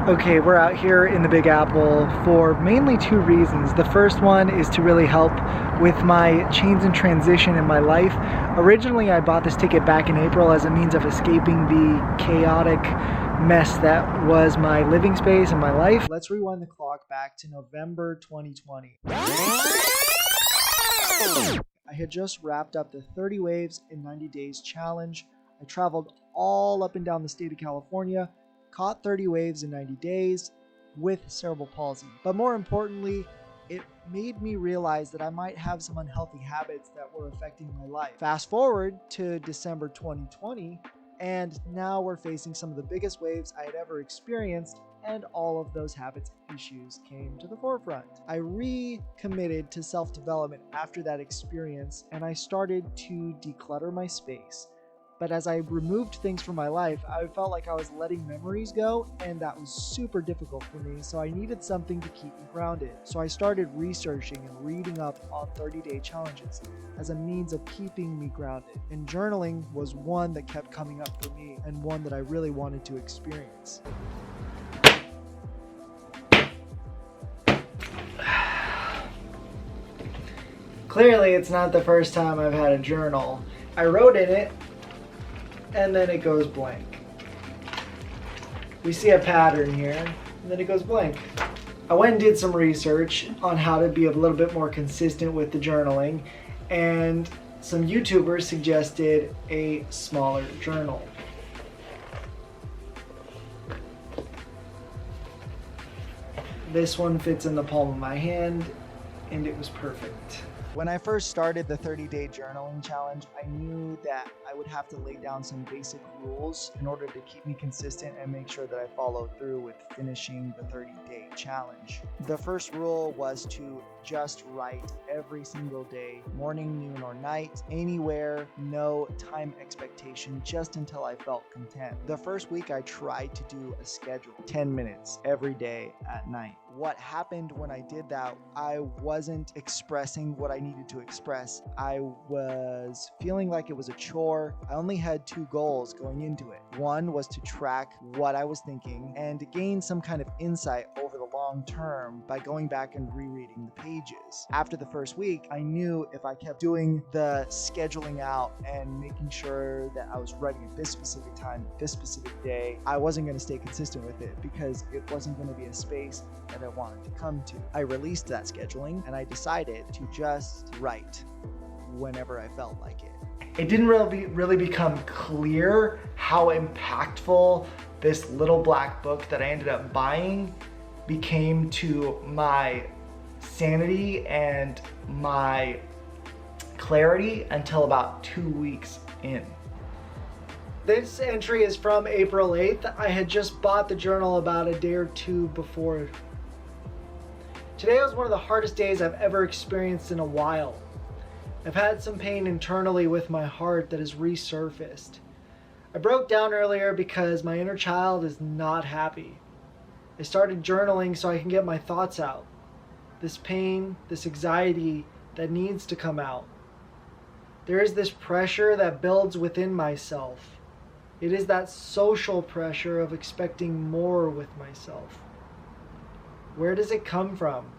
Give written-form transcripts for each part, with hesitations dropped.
Okay, we're out here in the Big Apple for mainly two reasons. The first one is to really help with my change and transition in my life. Originally, I bought this ticket back in April as a means of escaping the chaotic mess that was my living space and my life. Let's rewind the clock back to November 2020. I had just wrapped up the 30 Waves in 90 Days challenge. I traveled all up and down the state of California, caught 30 waves in 90 days with cerebral palsy. But more importantly, it made me realize that I might have some unhealthy habits that were affecting my life. Fast forward to December 2020, and now we're facing some of the biggest waves I had ever experienced, and all of those habits and issues came to the forefront. I recommitted to self-development after that experience, and I started to declutter my space. But as I removed things from my life, I felt like I was letting memories go, and that was super difficult for me, so I needed something to keep me grounded. So I started researching and reading up on 30-day challenges as a means of keeping me grounded. And journaling was one that kept coming up for me, and one that I really wanted to experience. Clearly, it's not the first time I've had a journal. I wrote in it, and then it goes blank. We see a pattern here, and then it goes blank. I went and did some research on how to be a little bit more consistent with the journaling, and some YouTubers suggested a smaller journal. This one fits in the palm of my hand, and it was perfect. When I first started the 30-day journaling challenge, I knew that I would have to lay down some basic rules in order to keep me consistent and make sure that I followed through with finishing the 30-day challenge. The first rule was to just write every single day, morning, noon, or night, anywhere, no time expectation, just until I felt content. The first week I tried to do a schedule, 10 minutes every day at night. What happened when I did that, I wasn't expressing what I needed to express. I was feeling like it was a chore. I only had two goals going into it. One was to track what I was thinking and to gain some kind of insight over the long term by going back and rereading the pages. After the first week, I knew if I kept doing the scheduling out and making sure that I was writing at this specific time, this specific day, I wasn't going to stay consistent with it because it wasn't going to be a space that I wanted to come to. I released that scheduling and I decided to just write whenever I felt like it. It didn't really become clear how impactful this little black book that I ended up buying became to my sanity and my clarity until about 2 weeks in. This entry is from April 8th. I had just bought the journal about a day or two before. Today was one of the hardest days I've ever experienced in a while. I've had some pain internally with my heart that has resurfaced. I broke down earlier because my inner child is not happy. I started journaling so I can get my thoughts out. This pain, this anxiety that needs to come out. There is this pressure that builds within myself. It is that social pressure of expecting more with myself. Where does it come from?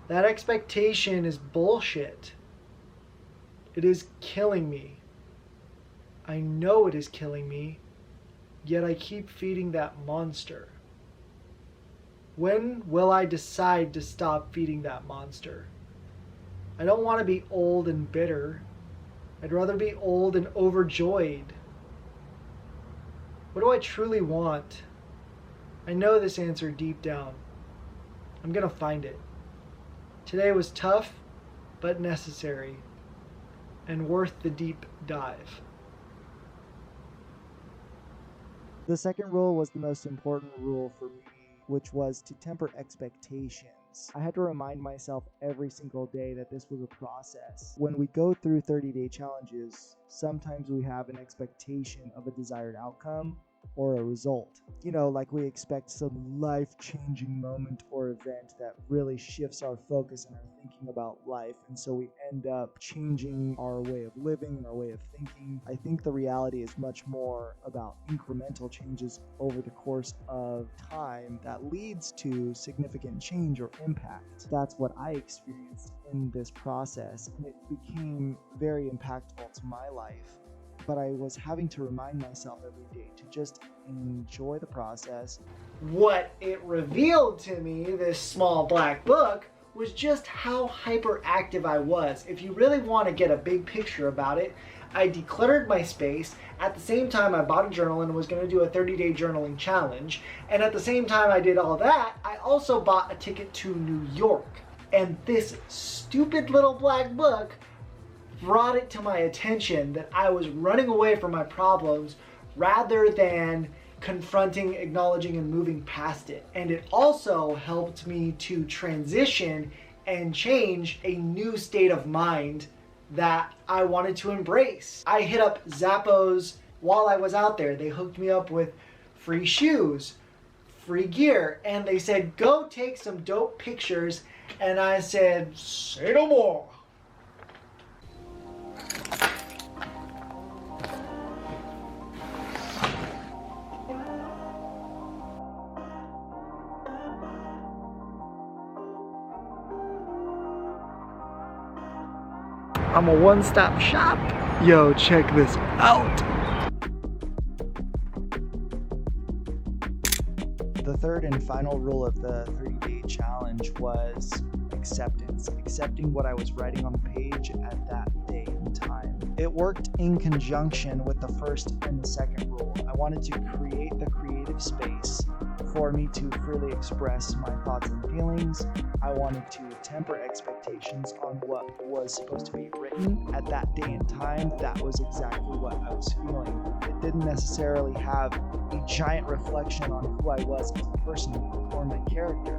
That expectation is bullshit. It is killing me. I know it is killing me, yet I keep feeding that monster. When will I decide to stop feeding that monster? I don't want to be old and bitter. I'd rather be old and overjoyed. What do I truly want? I know this answer deep down. I'm gonna find it. Today was tough, but necessary, and worth the deep dive. The second rule was the most important rule for me, which was to temper expectations. I had to remind myself every single day that this was a process. When we go through 30-day challenges, sometimes we have an expectation of a desired outcome, or a result. You know, like we expect some life-changing moment or event that really shifts our focus and our thinking about life, and so we end up changing our way of living, our way of thinking. I think the reality is much more about incremental changes over the course of time that leads to significant change or impact. That's what I experienced in this process, and it became very impactful to my life. But I was having to remind myself every day to just enjoy the process. What it revealed to me, this small black book, was just how hyperactive I was. If you really want to get a big picture about it, I decluttered my space. At the same time, I bought a journal and was going to do a 30-day journaling challenge. And at the same time I did all that, I also bought a ticket to New York. And this stupid little black book brought it to my attention that I was running away from my problems rather than confronting, acknowledging, and moving past it. And it also helped me to transition and change a new state of mind that I wanted to embrace. I hit up Zappos while I was out there. They hooked me up with free shoes, free gear, and they said, go take some dope pictures. And I said, say no more. I'm a one-stop shop. Yo, check this out. The third and final rule of the 30-day challenge was acceptance. Accepting what I was writing on the page at that day and time. It worked in conjunction with the first and the second rule. I wanted to create the creative space for me to freely express my thoughts and feelings. I wanted to temper expectations on what was supposed to be written at that day and time. That was exactly what I was feeling. It didn't necessarily have a giant reflection on who I was as a person or my character.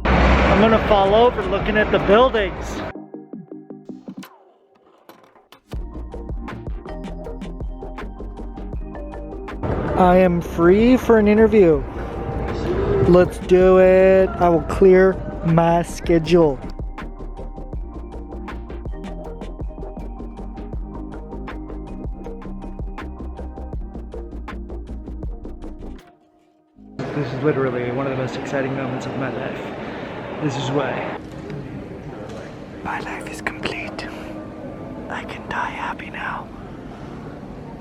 I'm gonna fall over looking at the buildings. I am free for an interview. Let's do it. I will clear my schedule. This is literally one of the most exciting moments of my life. This is why. My life is complete. I can die happy now.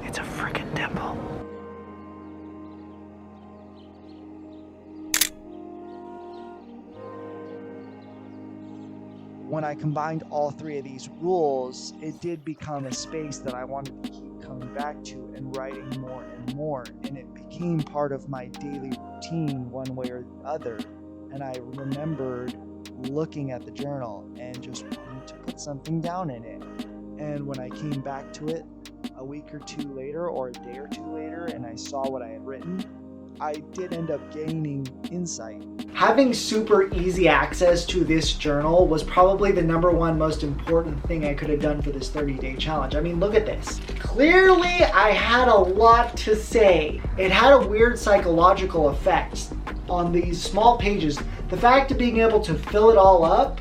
It's a freaking temple. When I combined all three of these rules, it did become a space that I wanted to keep coming back to and writing more and more. And it became part of my daily routine one way or the other. And I remembered looking at the journal and just wanting to put something down in it. And when I came back to it a week or two later or a day or two later and I saw what I had written, I did end up gaining insight. Having super easy access to this journal was probably the number one most important thing I could have done for this 30-day challenge. I mean, look at this. Clearly, I had a lot to say. It had a weird psychological effect on these small pages. The fact of being able to fill it all up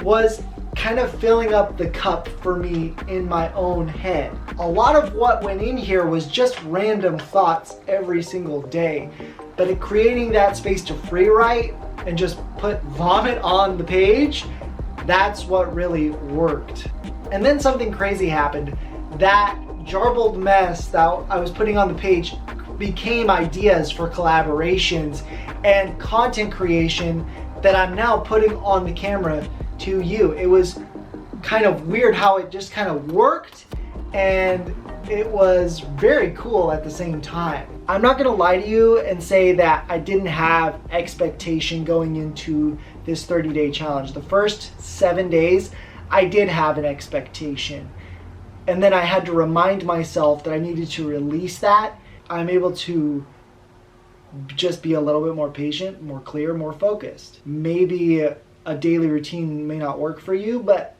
was kind of filling up the cup for me in my own head. A lot of what went in here was just random thoughts every single day, but in creating that space to free write and just put vomit on the page, that's what really worked. And then something crazy happened. That jarbled mess that I was putting on the page became ideas for collaborations and content creation that I'm now putting on the camera to you. It was kind of weird how it just kind of worked, and it was very cool at the same time. I'm not gonna lie to you and say that I didn't have expectation going into this 30-day challenge. The first 7 days, I did have an expectation. And then I had to remind myself that I needed to release that. I'm able to just be a little bit more patient, more clear, more focused. Maybe a daily routine may not work for you, but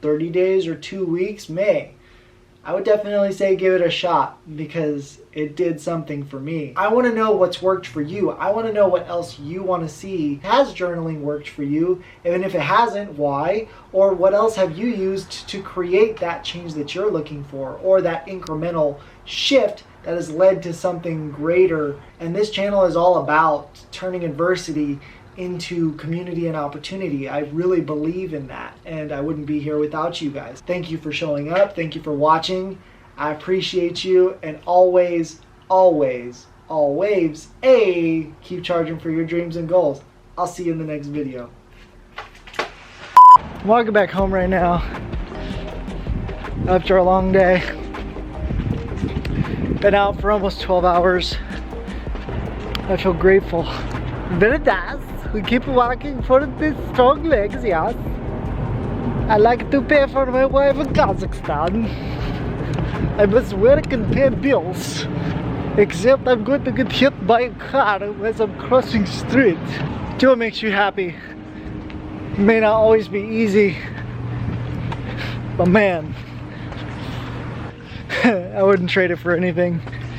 30 days or 2 weeks may. I would definitely say give it a shot because it did something for me. I want to know what's worked for you. I want to know what else you want to see. Has journaling worked for you? Even if it hasn't, why? Or what else have you used to create that change that you're looking for, or that incremental shift that has led to something greater? And this channel is all about turning adversity into community and opportunity. I really believe in that, and I wouldn't be here without you guys. Thank you for showing up. Thank you for watching. I appreciate you, and always, always, always, keep charging for your dreams and goals. I'll see you in the next video. I'm walking back home right now after a long day. Been out for almost 12 hours. I feel grateful. Very nice. We keep walking for the strong legs, yes. I like to pay for my wife in Kazakhstan. I must work and pay bills. Except I'm going to get hit by a car as I'm crossing street. Do what makes you happy. It may not always be easy, but man, I wouldn't trade it for anything.